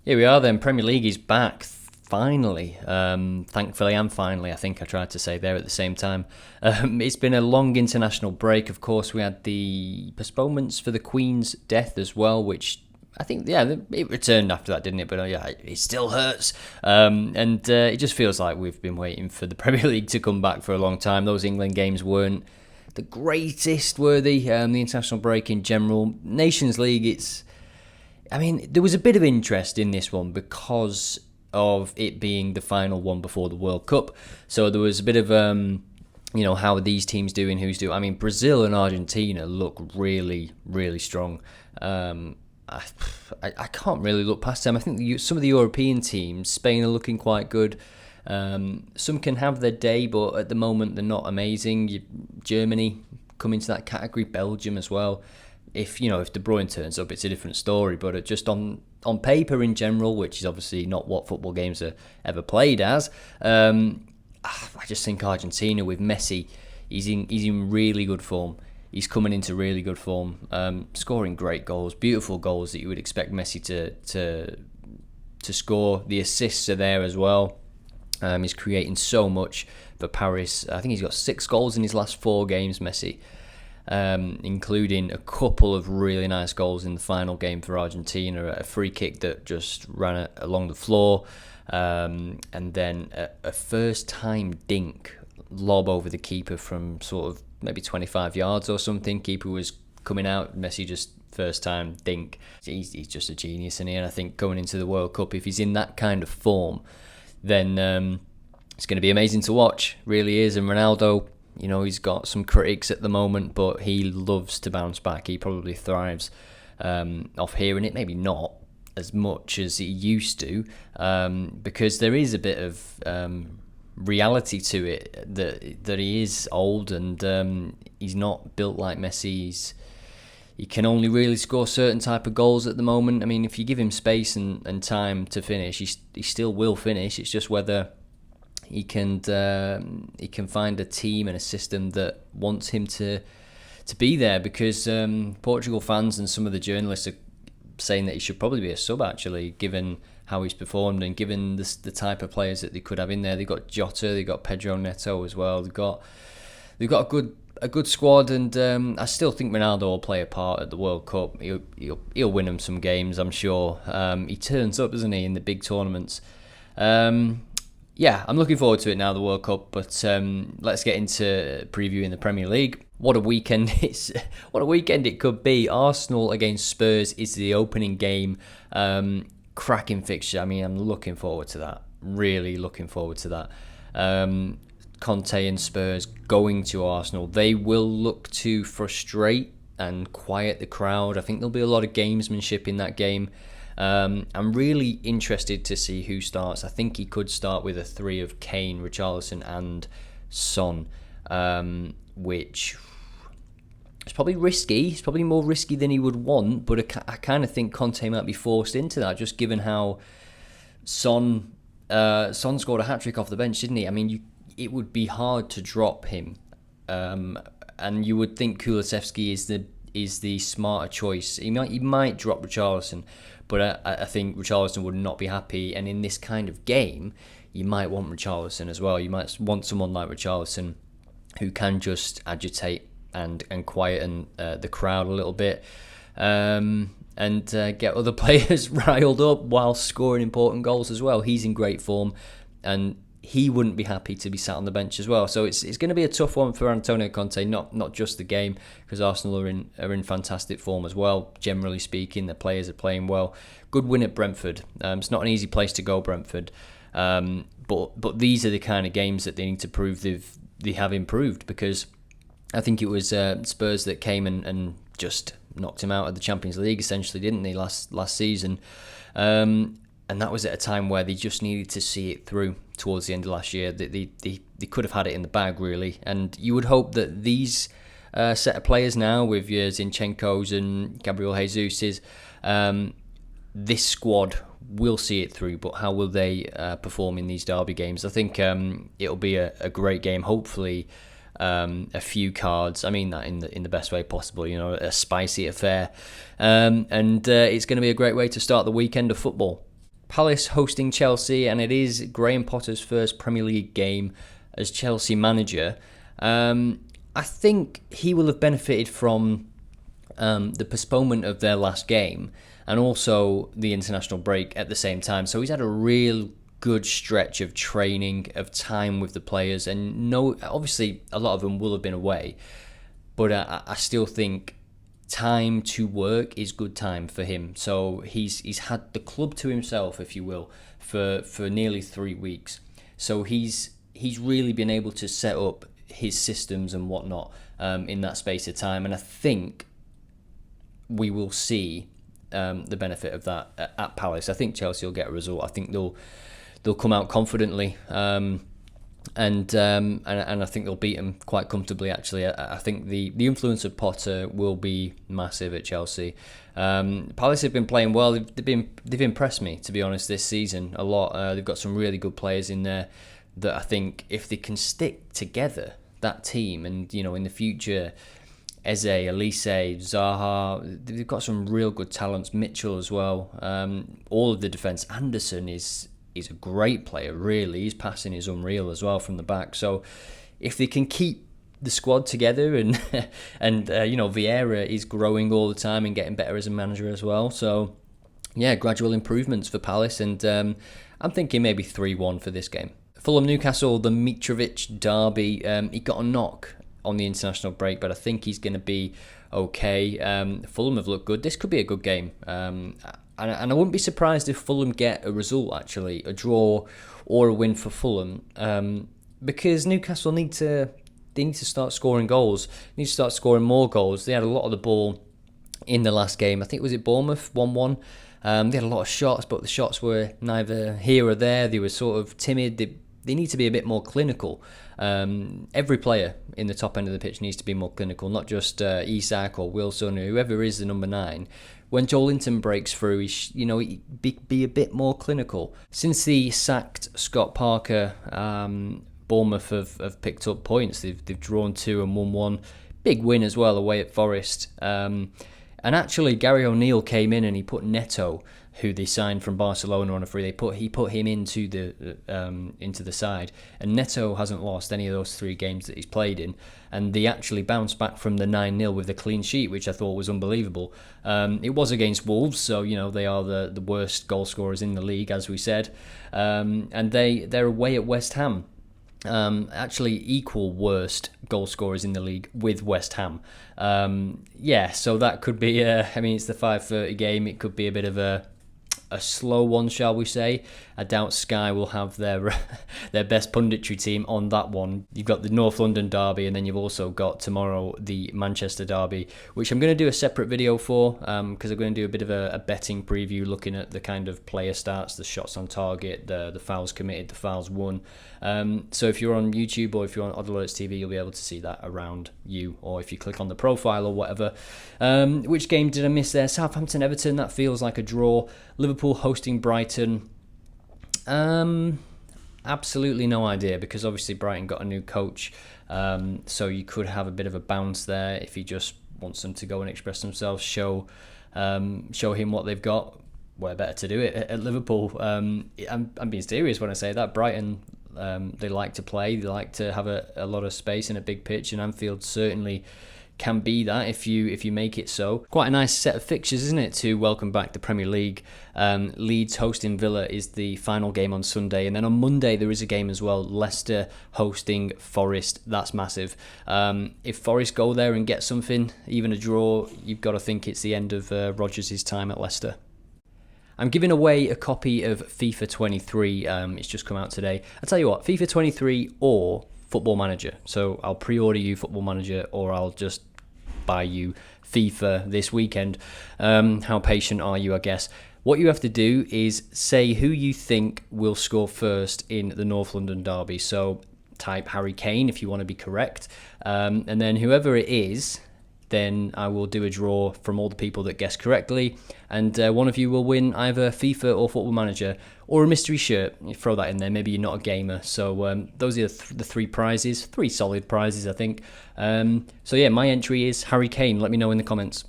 Here we are then. Premier League is back, finally. Thankfully and finally, I think I tried to say there at the same time. It's been a long international break. Of course, we had the postponements for the Queen's death as well, which I think, yeah, it returned after that, didn't it? But yeah, it still hurts. And it just feels like we've been waiting for the Premier League to come back for a long time. Those England games weren't the greatest, were they? The international break in general. Nations League, there was a bit of interest in this one because of it being the final one before the World Cup. So there was a bit of, how are these teams doing, who's doing. I mean, Brazil and Argentina look really, really strong. I can't really look past them. I think some of the European teams, Spain are looking quite good. Some can have their day, but at the moment they're not amazing. Germany come into that category, Belgium as well. If De Bruyne turns up, it's a different story. But just on paper in general, which is obviously not what football games are ever played as, I just think Argentina with Messi, he's in really good form. He's coming into really good form, scoring great goals, beautiful goals that you would expect Messi to score. The assists are there as well. He's creating so much for Paris. I think he's got 6 goals in his last 4 games, Messi. Including a couple of really nice goals in the final game for Argentina, a free kick that just ran along the floor, and then a first-time dink lob over the keeper from sort of maybe 25 yards or something. Keeper was coming out, Messi just first-time dink. He's just a genius, and I think going into the World Cup, if he's in that kind of form, then it's going to be amazing to watch, really is. And Ronaldo, he's got some critics at the moment, but he loves to bounce back. He probably thrives off hearing it. Maybe not as much as he used to, because there is a bit of reality to it that he is old and he's not built like Messi. He can only really score certain type of goals at the moment. I mean, if you give him space and time to finish, he still will finish. It's just whether he can find a team and a system that wants him to be there, because Portugal fans and some of the journalists are saying that he should probably be a sub, actually, given how he's performed and given the type of players that they could have in there. They've got Jota, they've got Pedro Neto as well. They've got a good squad, and I still think Ronaldo will play a part at the World Cup. He'll win them some games, I'm sure. He turns up, doesn't he, in the big tournaments. Yeah, I'm looking forward to it now, the World Cup, but let's get into previewing the Premier League. What a weekend it could be. Arsenal against Spurs is the opening game. Cracking fixture. I mean, I'm looking forward to that. Really looking forward to that. Conte and Spurs going to Arsenal. They will look to frustrate and quiet the crowd. I think there'll be a lot of gamesmanship in that game. I'm really interested to see who starts. I think he could start with a 3 of Kane, Richarlison and Son, which is probably risky. It's probably more risky than he would want, but I kind of think Conte might be forced into that, just given how Son scored a hat-trick off the bench, didn't he? I mean, it would be hard to drop him, and you would think Kulusevski is the smarter choice. He might drop Richarlison, but I think Richarlison would not be happy. And in this kind of game, you might want Richarlison as well. You might want someone like Richarlison who can just agitate and quieten the crowd a little bit, and get other players riled up while scoring important goals as well. He's in great form, and he wouldn't be happy to be sat on the bench as well. So it's going to be a tough one for Antonio Conte, not just the game, because Arsenal are in fantastic form as well. Generally speaking, the players are playing well. Good win at Brentford. It's not an easy place to go, Brentford. But these are the kind of games that they need to prove they have improved, because I think it was Spurs that came and just knocked him out of the Champions League, essentially, didn't they, last season? And that was at a time where they just needed to see it through towards the end of last year. They could have had it in the bag, really. And you would hope that these set of players now, with your Zinchenko's and Gabriel Jesus's, this squad will see it through. But how will they perform in these derby games? I think it'll be a great game. Hopefully, a few cards. I mean that in the best way possible. A spicy affair, and it's going to be a great way to start the weekend of football. Palace hosting Chelsea, and it is Graham Potter's first Premier League game as Chelsea manager. I think he will have benefited from the postponement of their last game and also the international break at the same time. So he's had a real good stretch of training, of time with the players, and obviously a lot of them will have been away, but I still think time to work is good time for him. So he's had the club to himself, if you will, for nearly 3 weeks. So he's really been able to set up his systems and whatnot in that space of time, and I think we will see the benefit of that at Palace. I think Chelsea will get a result. I think they'll come out confidently, and I think they'll beat them quite comfortably. Actually, I think the influence of Potter will be massive at Chelsea. Palace have been playing well. They've impressed me, to be honest, this season a lot. They've got some really good players in there that I think if they can stick together, that team, and in the future, Eze, Elise, Zaha, they've got some real good talents. Mitchell as well. All of the defence. Anderson is a great player, really. His passing is unreal as well from the back. So if they can keep the squad together, and Vieira is growing all the time and getting better as a manager as well. So yeah, gradual improvements for Palace, and I'm thinking maybe 3-1 for this game. Fulham Newcastle, the Mitrovic derby. He got a knock on the international break, but I think he's going to be okay. Fulham have looked good. This could be a good game. And I wouldn't be surprised if Fulham get a result, actually, a draw or a win for Fulham, because Newcastle need to start scoring goals. They need to start scoring more goals. They had a lot of the ball in the last game. I think was it Bournemouth 1-1. They had a lot of shots, but the shots were neither here or there. They were sort of timid. They need to be a bit more clinical. Every player in the top end of the pitch needs to be more clinical, not just Isak or Wilson or whoever is the number 9. When Joelinton breaks through, he be a bit more clinical. Since the sacked Scott Parker, Bournemouth have picked up points. They've drawn 2 and won 1. Big win as well away at Forest. And actually, Gary O'Neill came in and he put Neto, who they signed from Barcelona on a free. He put him into the side, and Neto hasn't lost any of those 3 games that he's played in, and they actually bounced back from the 9-0 with a clean sheet, which I thought was unbelievable. It was against Wolves, so they are the worst goal scorers in the league, as we said, and they're away at West Ham. Actually equal worst goal scorers in the league with West Ham. So that could be it's the 5:30 game. It could be a bit of a slow one, shall we say. I doubt Sky will have their best punditry team on that one. You've got the North London derby, and then you've also got tomorrow the Manchester derby, which I'm going to do a separate video for, because I'm going to do a bit of a betting preview, looking at the kind of player stats, the shots on target, the fouls committed, the fouls won. So if you're on YouTube or if you're on Odd Alerts TV, you'll be able to see that around you, or if you click on the profile or whatever. Which game did I miss there? Southampton Everton, that feels like a draw. Liverpool hosting Brighton. Absolutely no idea, because obviously Brighton got a new coach, so you could have a bit of a bounce there if he just wants them to go and express themselves, show him what they've got. Where better to do it at Liverpool? I'm being serious when I say that. Brighton, they like to play, they like to have a lot of space in a big pitch, and Anfield certainly can be that if you make it so. Quite a nice set of fixtures, isn't it, to welcome back the Premier League. Leeds hosting Villa is the final game on Sunday, and then on Monday there is a game as well, Leicester hosting Forest. That's massive. If Forest go there and get something, even a draw, you've got to think it's the end of Rodgers' time at Leicester. I'm giving away a copy of FIFA 23. It's just come out today. I'll tell you what, FIFA 23 or Football Manager. So I'll pre-order you Football Manager, or I'll just buy you FIFA this weekend. How patient are you, I guess? What you have to do is say who you think will score first in the North London derby. So type Harry Kane if you want to be correct. And then whoever it is, then I will do a draw from all the people that guess correctly, and one of you will win either FIFA or Football Manager, or a mystery shirt. You throw that in there, maybe you're not a gamer. So those are the 3 prizes, 3 solid prizes, I think. So yeah, my entry is Harry Kane. Let me know in the comments.